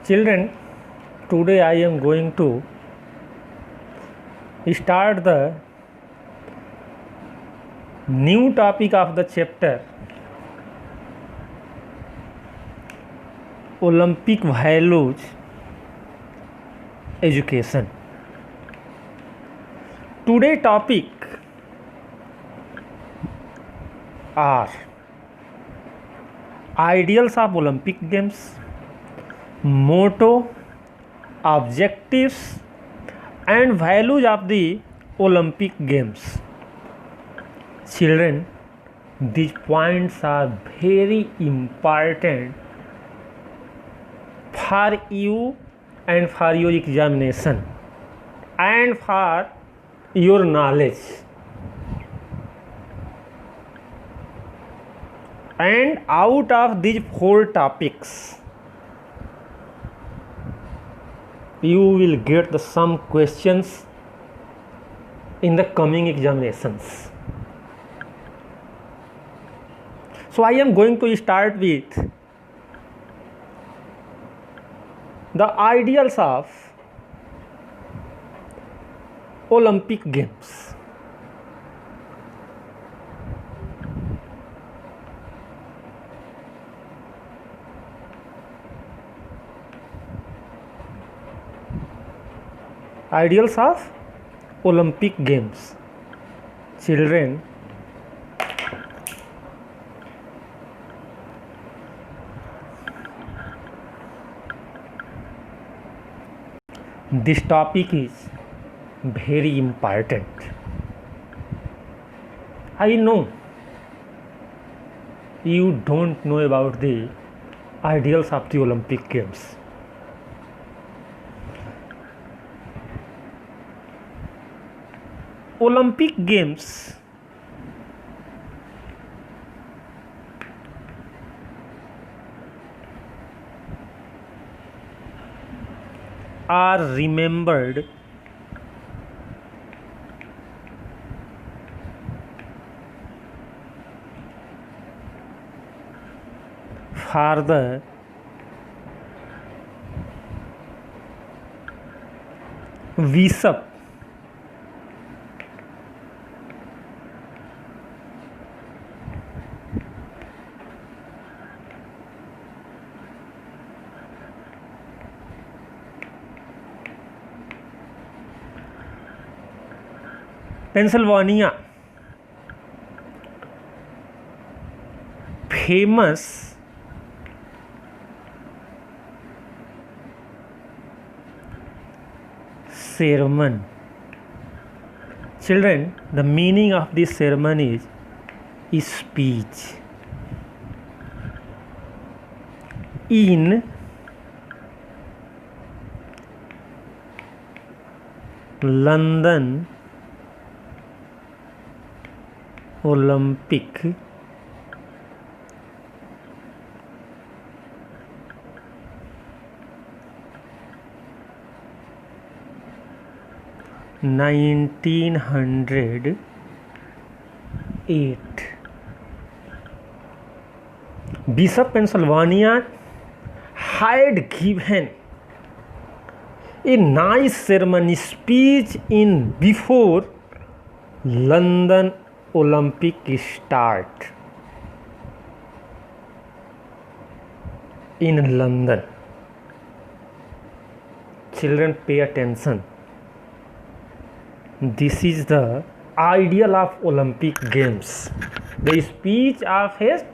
Children, today I am going to start the new topic of the chapter Olympic Values Education. Today topic are ideals of Olympic Games, motto, objectives and values of the Olympic Games. Children, these points are very important for you and for your examination and for your knowledge. And out of these 4 topics, you will get some questions in the coming examinations. So I am going to start with the ideals of Olympic Games. Ideals of Olympic Games. Children, this topic is very important. I know you don't know about the ideals of the Olympic Games. Olympic Games are remembered for the bishop Pennsylvania famous ceremony. Children, the meaning of this ceremony is speech. In London Olympic (1908), Bishop Pennsylvania had given a nice ceremony speech in before London Olympic start in London. Children, pay attention. This is the ideal of Olympic Games. The speech of a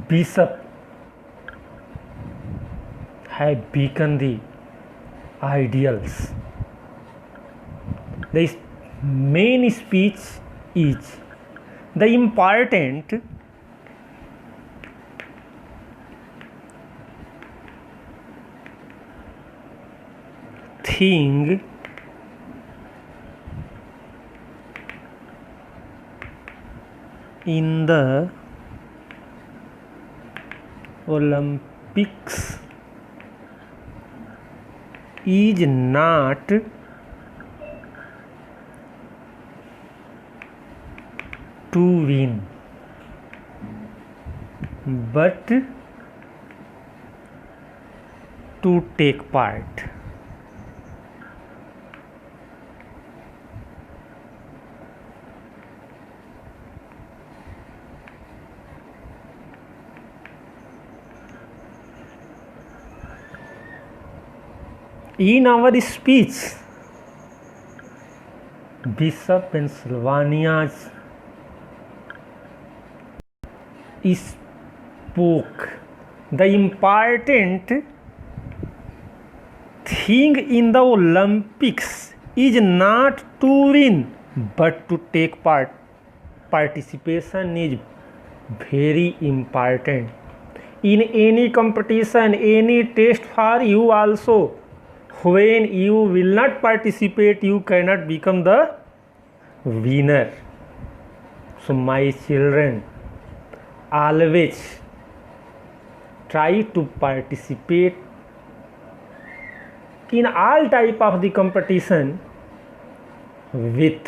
bishop had become the ideals. The main speech is the important thing in the Olympics is not to win, but to take part. In our speech, Bishop Pennsylvania spoke the important thing in the Olympics is not to win but to take part. Participation is very important in any competition, any test for you also. When you will not participate, you cannot become the winner. So my children, always try to participate in all type of the competition with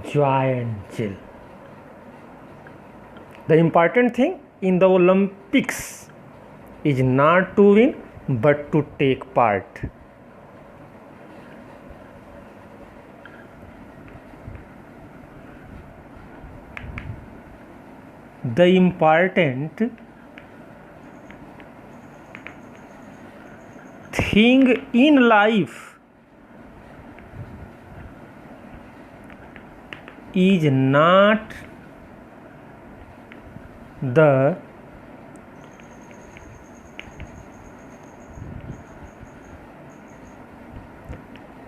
joy and chill. The important thing in the Olympics is not to win but to take part. The important thing in life is not the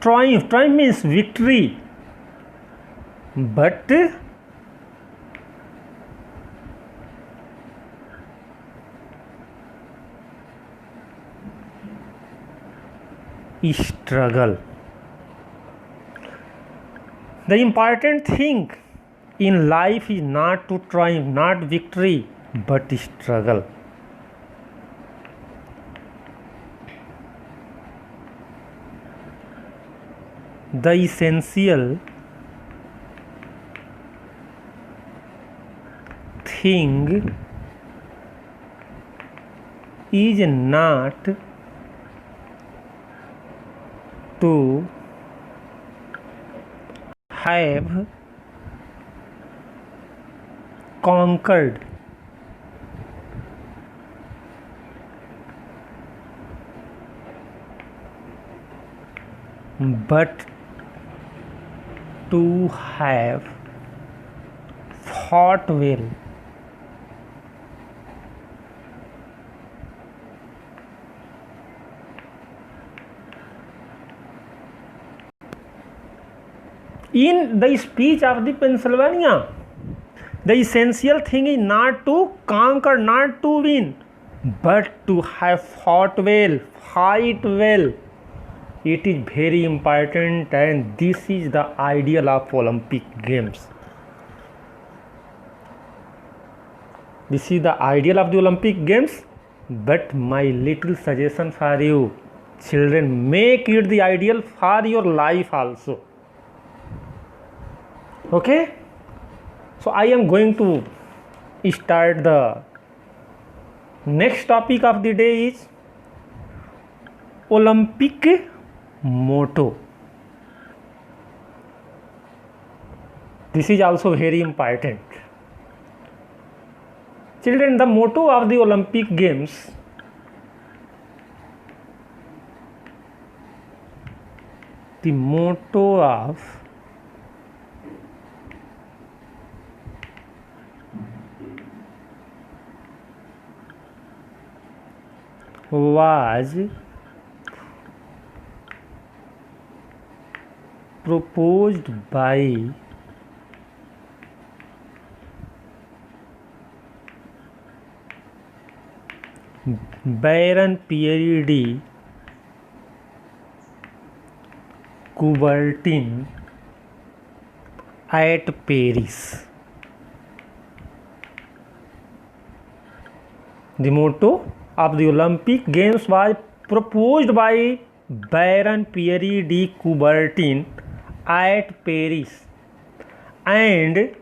triumph. Triumph means victory, but struggle. The important thing in life is not to triumph, not victory, but struggle. The essential thing is not to have conquered, but to have fought well. In the speech of the Pennsylvania, the essential thing is not to conquer, not to win, but to have fought well, fight well. It is very important, and this is the ideal of Olympic Games. This is the ideal of the Olympic Games, but my little suggestion for you, children, make it the ideal for your life also. Okay, so I am going to start the next topic of the day is Olympic motto. This is also very important. Children, the motto of the Olympic Games was proposed by Baron Pierre de Coubertin at Paris. The motto of the Olympic Games was proposed by Baron Pierre de Coubertin at Paris, and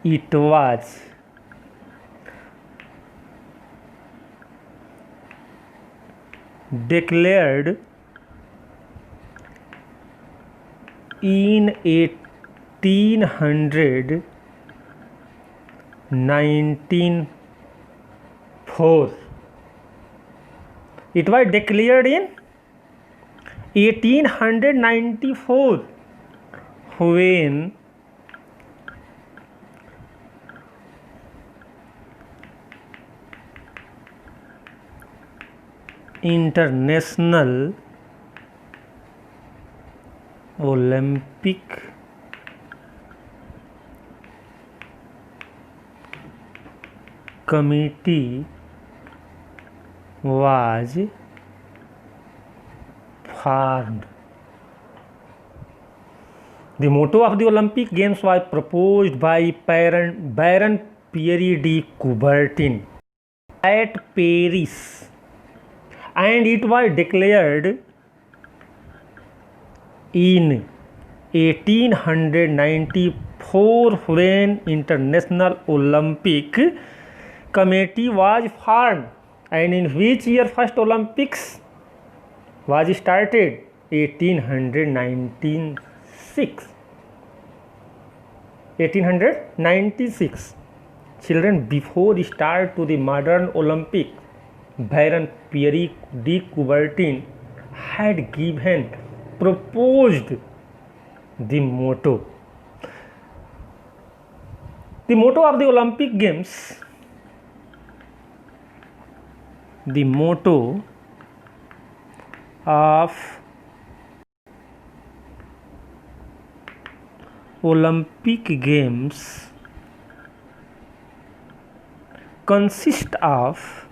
it was declared in 1894. It was declared in 1894 when International Olympic Committee was formed. The motto of the Olympic Games was proposed by Baron Pierre de Coubertin at Paris, and it was declared in 1894 when International Olympic Committee was formed. And in which year first Olympics was started? 1896. Children, before start to the modern Olympic, Baron Pierre de Coubertin had proposed the motto. The motto of the Olympic Games. The motto of Olympic Games consist of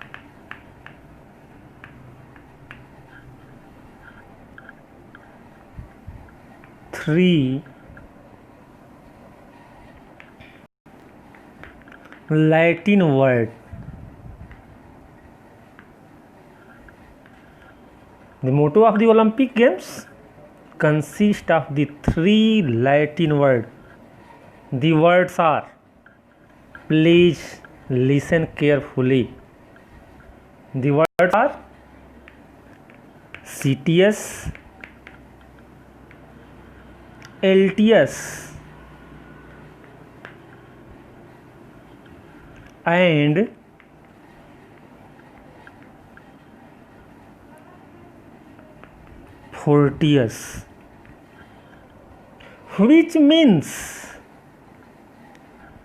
three Latin words. The motto of the Olympic Games consists of the three Latin words. The words are, please listen carefully. The words are CTS, LTS, and Fortius, which means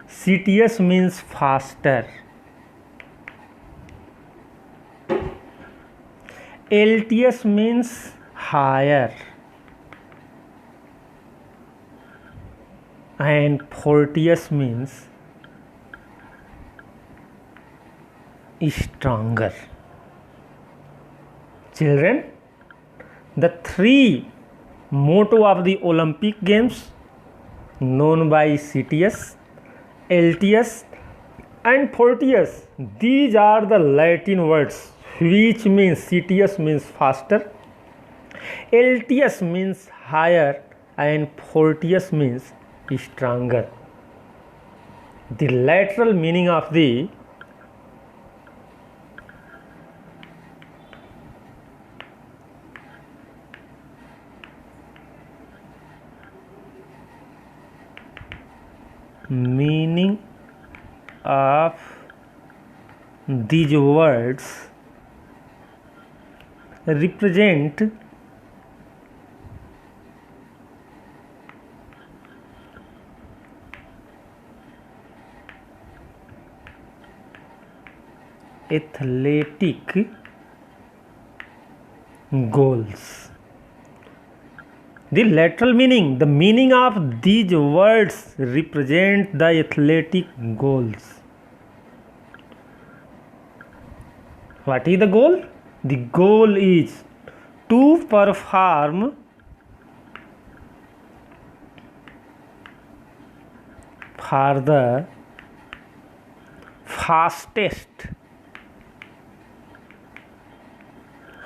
CTS means faster, LTS means higher, and Fortius means stronger. Children, the three motto of the Olympic Games known by CTS, LTS and Fortius, these are the Latin words, which means CTS means faster, LTS means higher, and Fortius means stronger. The literal meaning of the meaning of these words represent athletic goals. The literal meaning, the meaning of these words represent the athletic goals. What is the goal? The goal is to perform for the fastest.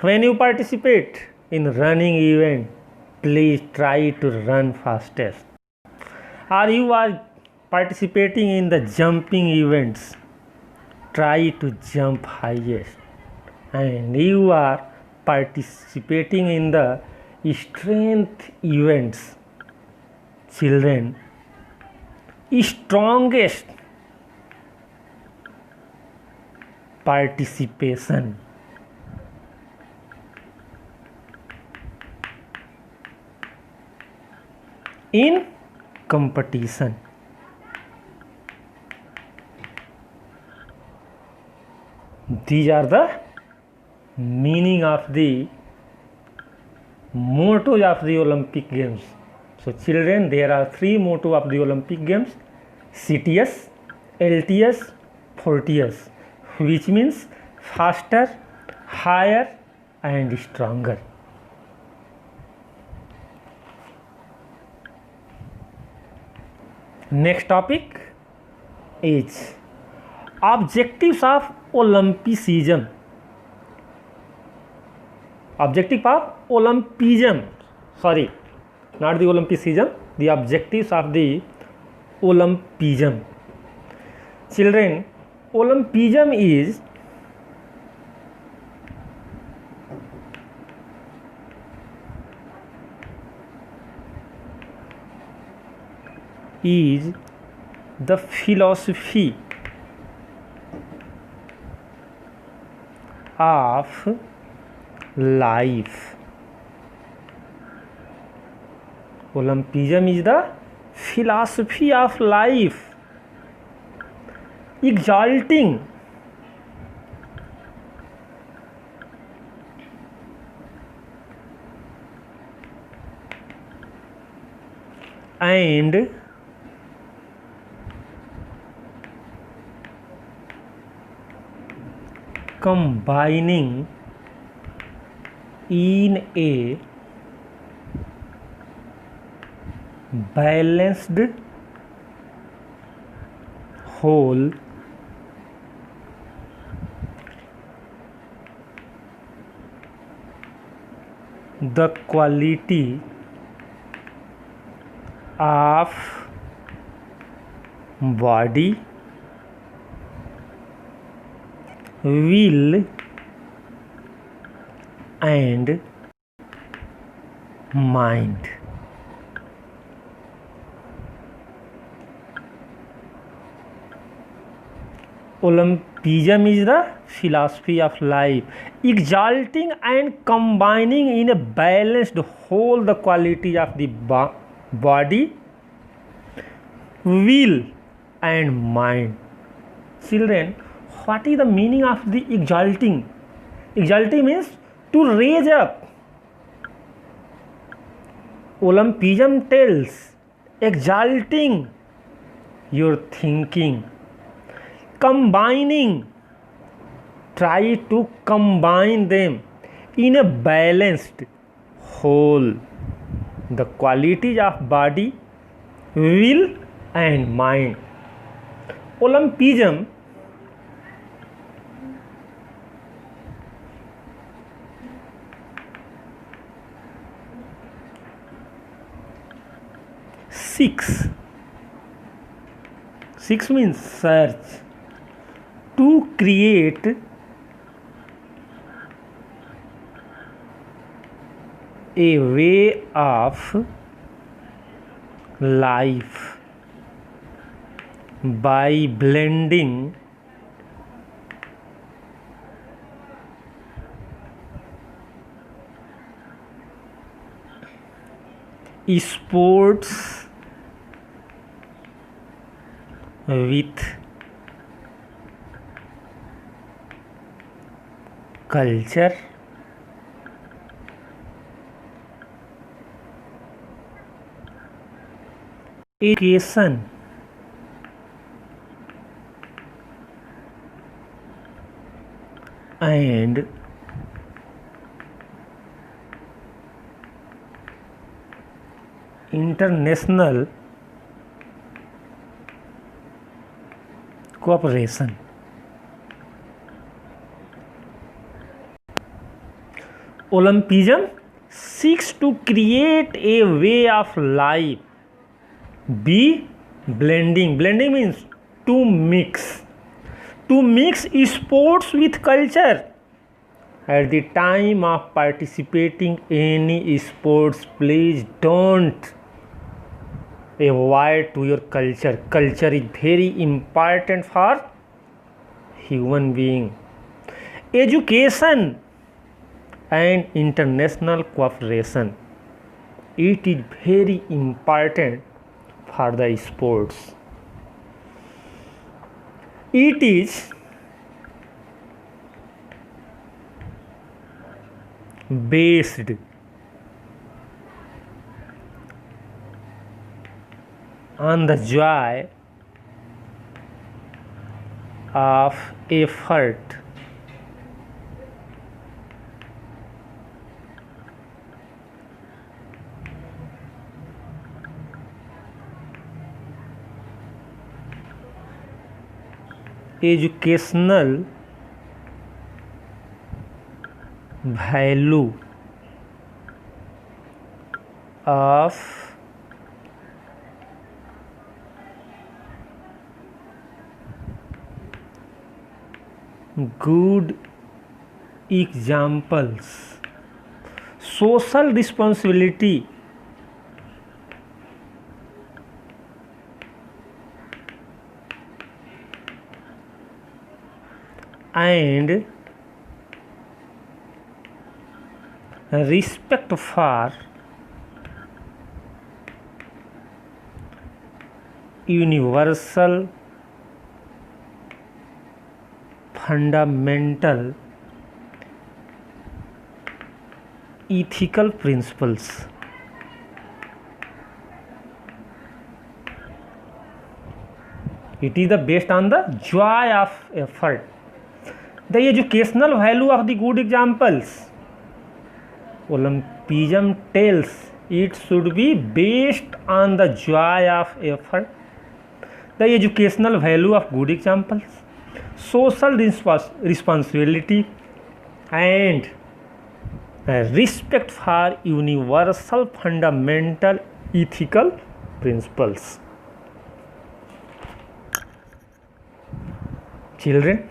When you participate in running event, please try to run fastest. Or you are participating in the jumping events, try to jump highest. And you are participating in the strength events. Children, strongest participation in competition. These are the meaning of the mottos of the Olympic Games. So children, there are three mottos of the Olympic Games: CTS, LTS, Fortius, which means faster, higher and stronger. Next topic is objectives of Olympicism. Objective of Olympism, sorry, not the Olympicism, the objectives of the Olympism. Children, Olympism is the philosophy of life. Olympism is the philosophy of life, exalting and combining in a balanced whole the quality of body, will and mind. Olympism is the philosophy of life, exalting and combining in a balanced whole the quality of the body, will and mind. Children, what is the meaning of the exalting? Exalting means to raise up. Olympism tells exalting your thinking, combining, try to combine them in a balanced whole, the qualities of body, will and mind. Olympism six means search, to create a way of life by blending sports with culture, education, and international cooperation. Olympism seeks to create a way of life. B. Blending. Blending means to mix. To mix sports with culture. At the time of participating any sports, please don't avoid to your culture. Culture is very important for human being. Education and international cooperation, it is very important for the sports. It is based on the joy of effort. Educational value of good examples, social responsibility and respect for universal fundamental ethical principles. It is the based on the joy of effort. The educational value of the good examples, Olympism tells it should be based on the joy of effort. The educational value of good examples, social responsibility and respect for universal fundamental ethical principles. Children,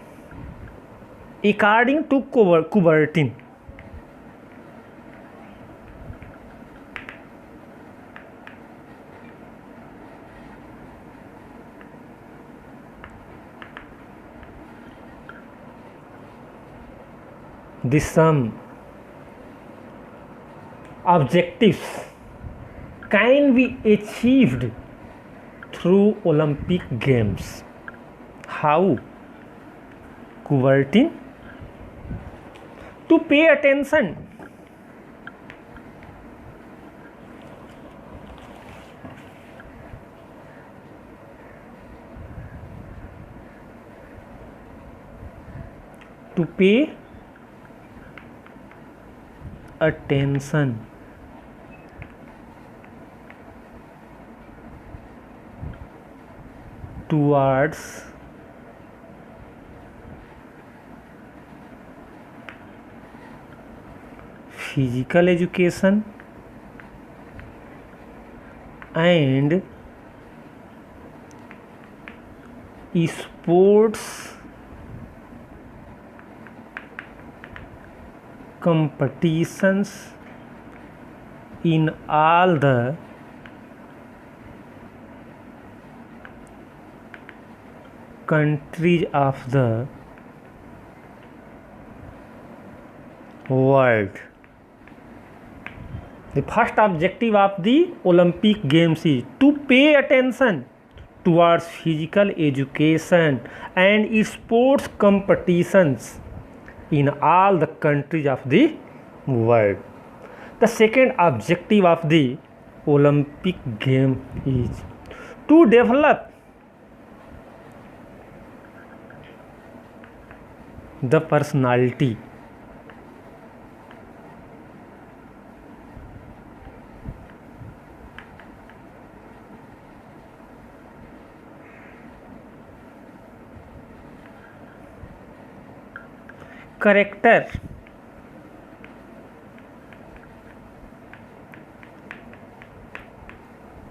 according to Coubertin, the sum objectives can be achieved through Olympic Games. How? Coubertin, to pay attention to pay attention towards physical education and sports competitions in all the countries of the world. The first objective of the Olympic Games is to pay attention towards physical education and sports competitions in all the countries of the world. The second objective of the Olympic Game is to develop the personality character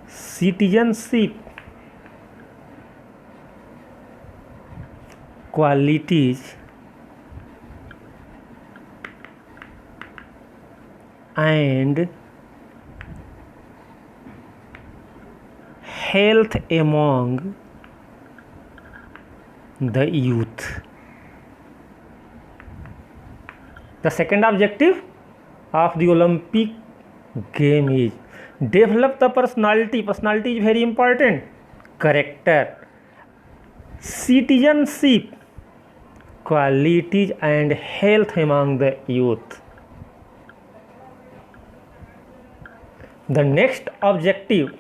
citizenship qualities and health among the youth. The second objective of the Olympic game is develop the personality. Personality is very important. Character, citizenship, qualities and health among the youth. The next objective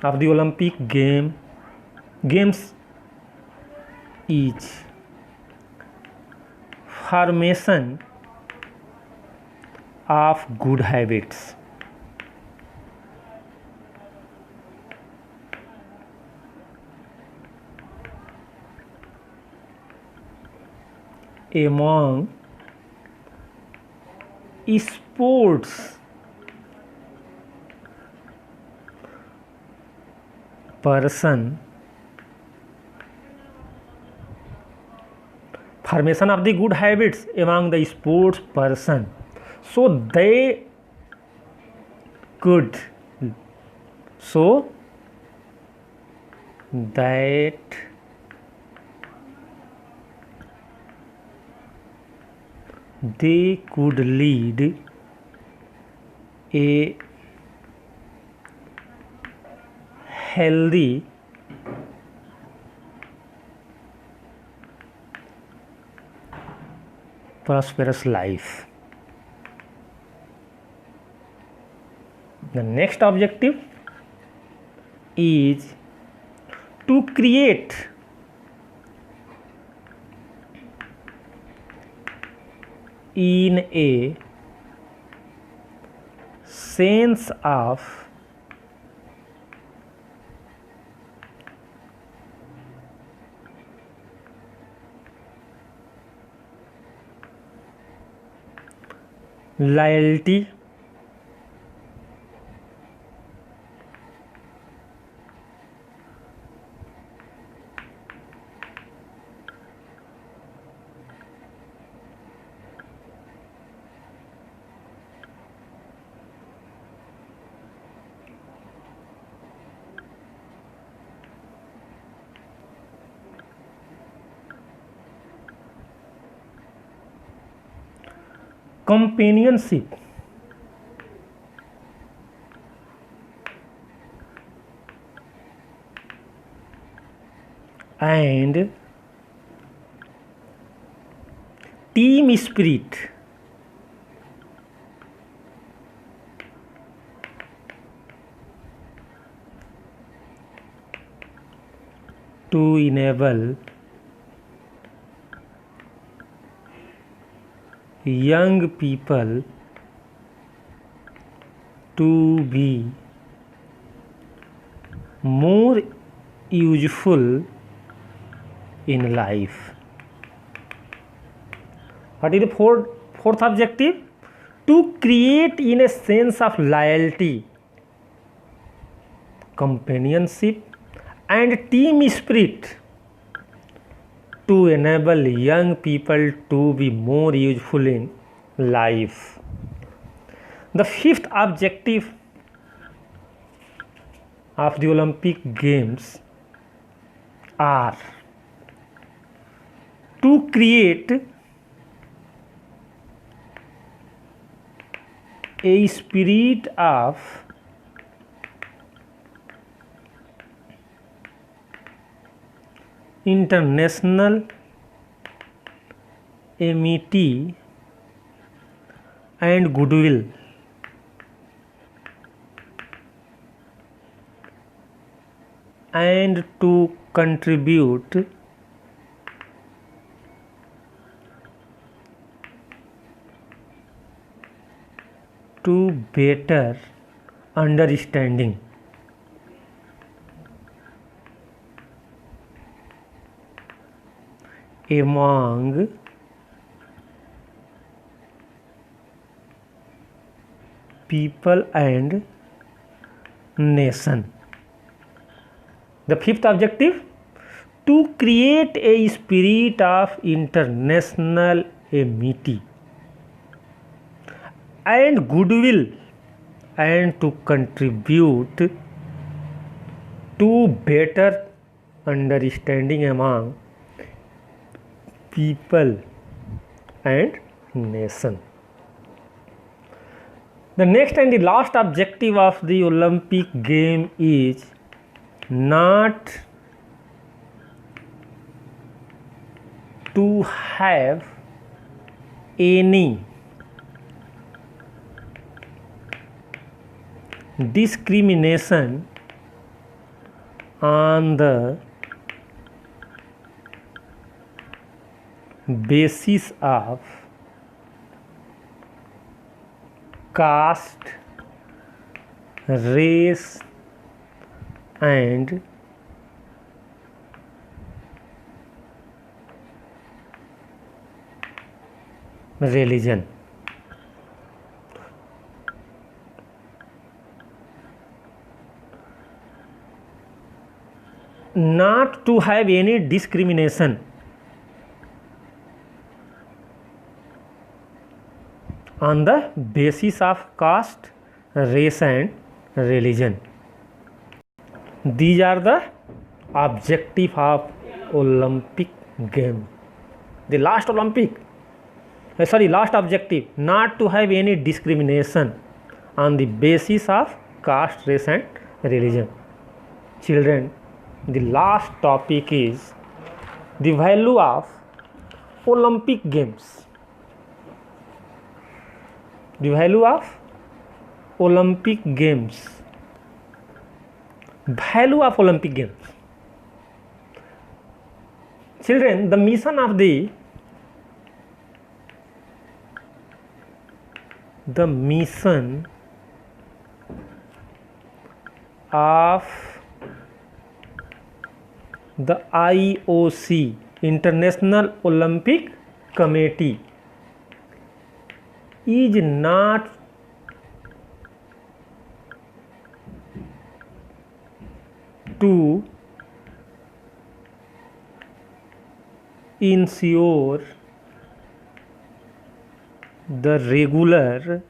of the Olympic games is formation of good habits. Among sports person, formation of the good habits among the sports person, so they could, so that they could lead a healthy prosperous life. The next objective is to create in a sense of loyalty, companionship, and team spirit to enable young people to be more useful in life. What is the fourth objective? To create in a sense of loyalty, companionship and team spirit to enable young people to be more useful in life. The fifth objective of the Olympic Games are to create a spirit of international amity and goodwill and to contribute to better understanding among people and nation. The fifth objective, to create a spirit of international amity and goodwill and to contribute to better understanding among people and nation. The next and the last objective of the Olympic game is not to have any discrimination on the basis of caste, race and religion. Not to have any discrimination on the basis of caste, race and religion. These are the objective of Olympic game. The last objective, not to have any discrimination on the basis of caste, race and religion. Children, the last topic is the value of Olympic games. The value of Olympic games. Value of Olympic games. Children, the mission of the IOC, International Olympic Committee, is not to ensure the regular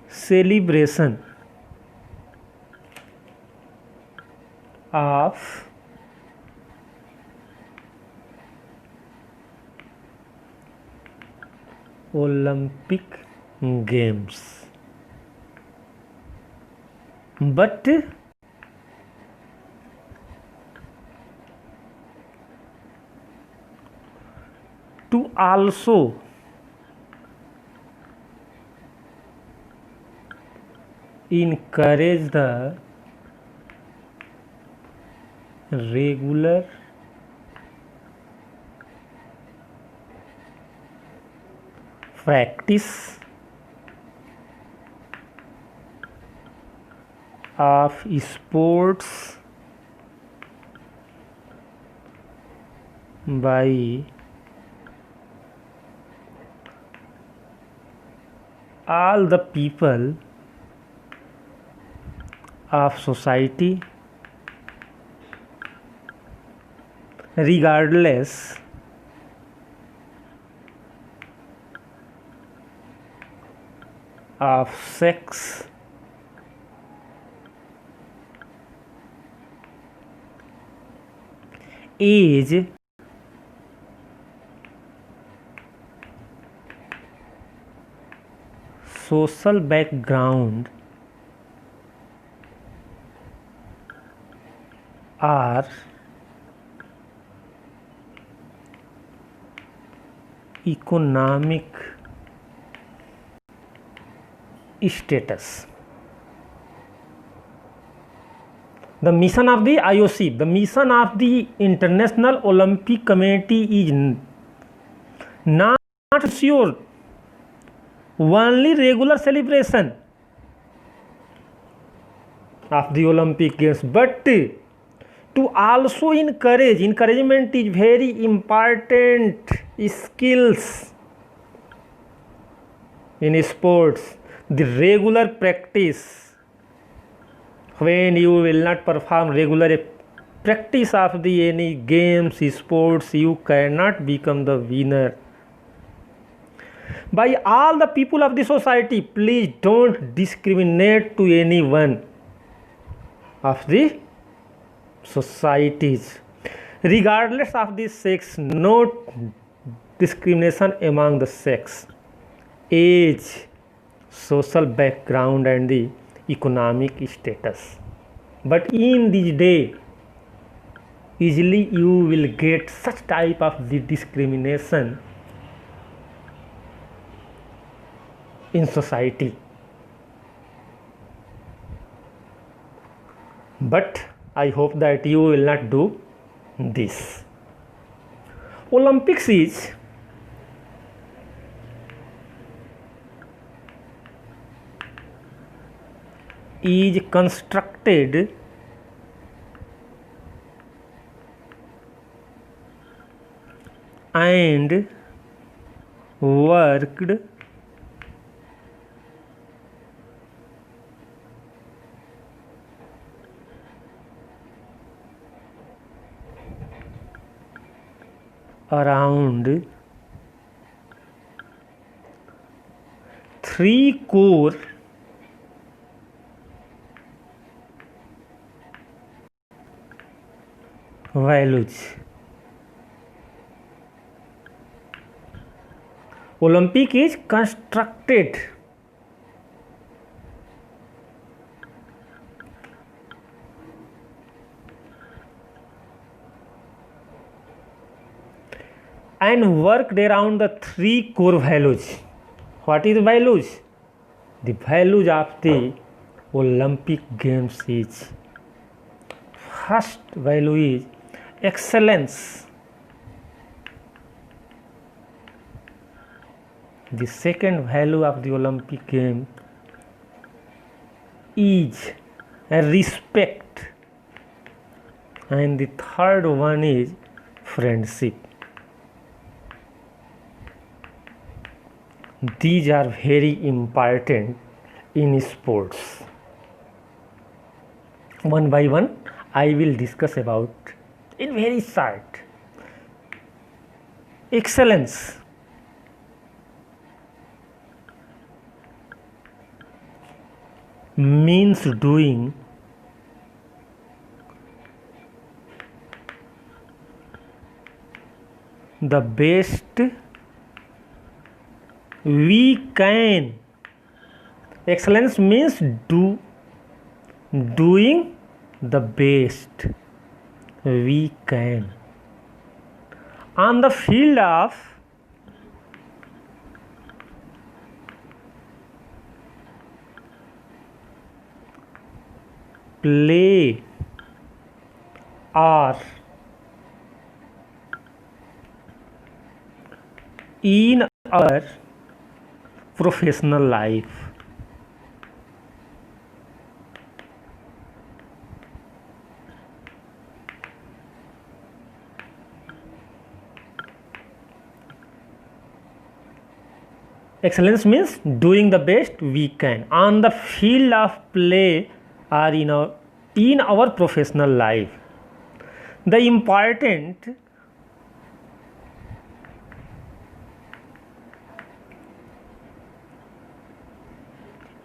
celebration of Olympic Games, but to also encourage the regular practice of sports by all the people of society, regardless of sex, age, social background or economic status. The mission of the IOC, the mission of the International Olympic Committee is not sure only regular celebration of the Olympic Games, but to also encouragement is very important skills in sports, the regular practice. When you will not perform regular practice of the any games, sports, you cannot become the winner. By all the people of the society, please don't discriminate to anyone of the societies, regardless of the sex. No discrimination among the sex, age, social background and the economic status. But in this day, easily you will get such type of the discrimination in society. But I hope that you will not do this. Olympics is constructed and worked around three core values. Olympic is constructed and worked around the three core values. What is values? The values of the Olympic Games is: first value is excellence. The second value of the Olympic game is respect, and the third one is friendship. These are very important in sports. One by one, I will discuss about in very short. Excellence. Means doing the best we can. Excellence means doing the best we can on the field of play or in our professional life. Excellence means doing the best we can on the field of play or in our professional life. The important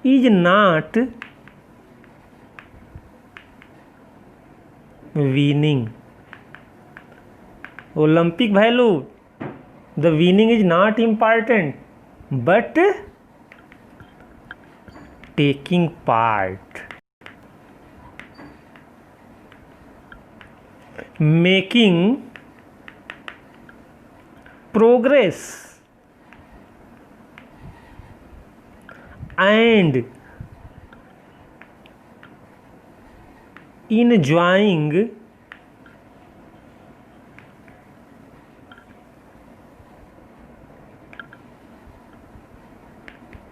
is not winning. Olympic value, the winning is not important, but taking part, making progress, and enjoying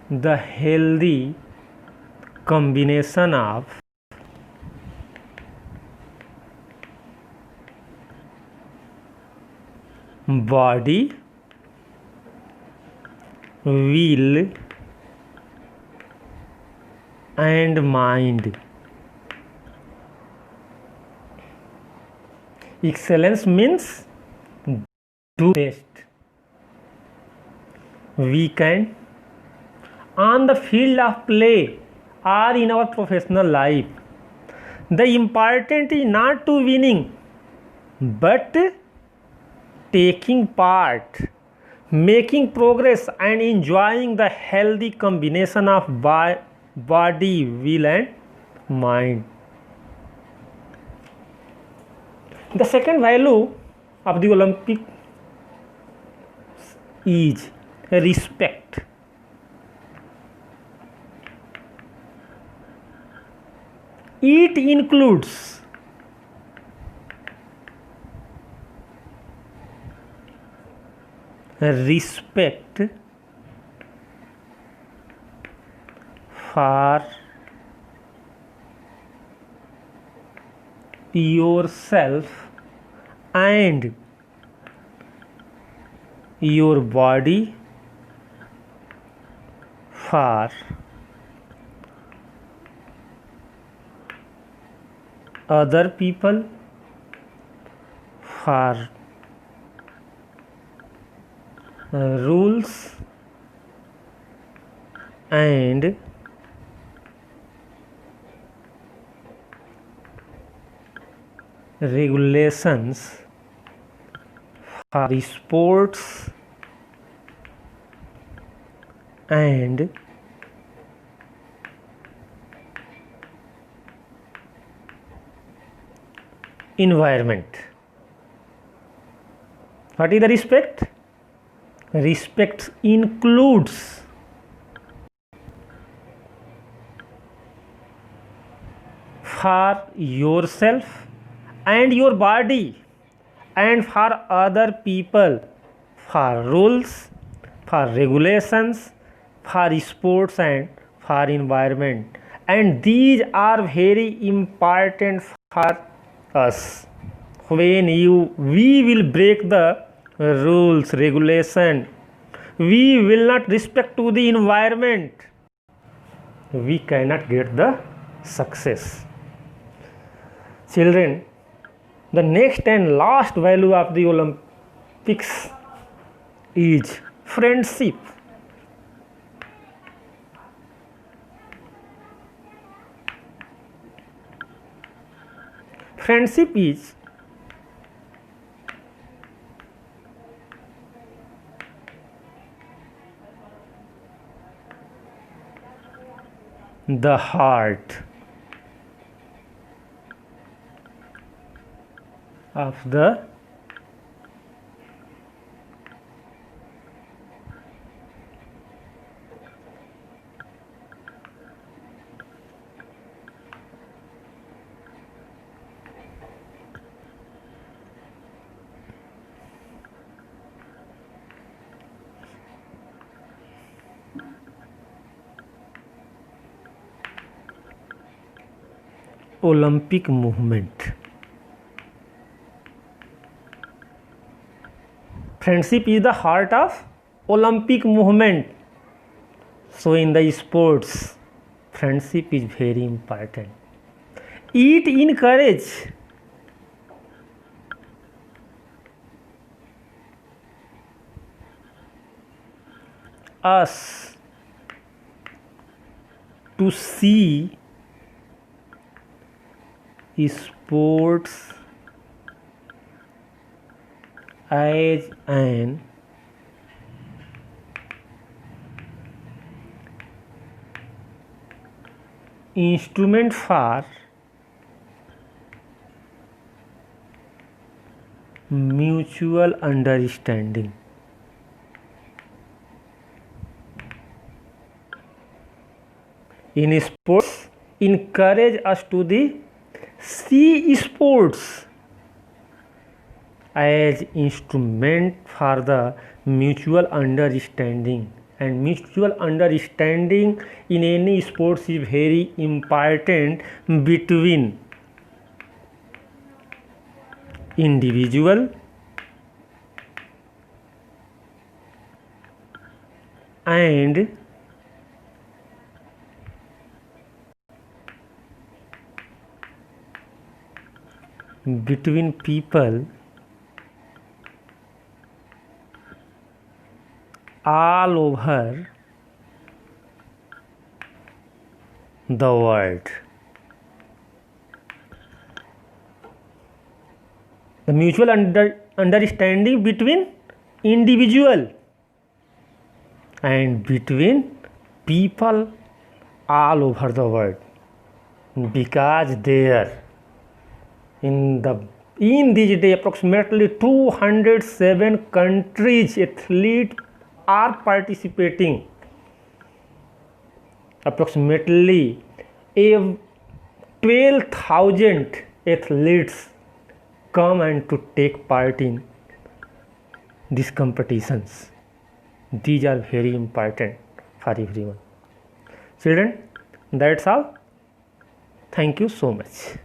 the healthy combination of body, will, and mind. Excellence means do best we can on the field of play or in our professional life. The important is not to winning but taking part, making progress and enjoying the healthy combination of body, will and mind. The second value of the Olympic is respect. It includes respect for yourself and your body, for other people, for rules and regulations, for sports and environment. What is the respect? Respect includes for yourself and your body and for other people, for rules, for regulations, for sports and for environment, and these are very important for us. When we will break the rules, regulation, we will not respect to the environment, we cannot get the success. Children, the next and last value of the Olympics is friendship. Friendship is the heart of the Olympic movement. Friendship is the heart of Olympic movement. So in the sports, friendship is very important. It encourages us to see sports as an instrument for mutual understanding. In sports, encourage us to see sports as instrument for the mutual understanding, and mutual understanding in any sports is very important between individual and between people all over the world. The mutual understanding between individual and between people all over the world, because there in these days approximately 207 countries athletes are participating. Approximately 12,000 athletes come and to take part in these competitions. These are very important for everyone. Children, that's all. Thank you so much.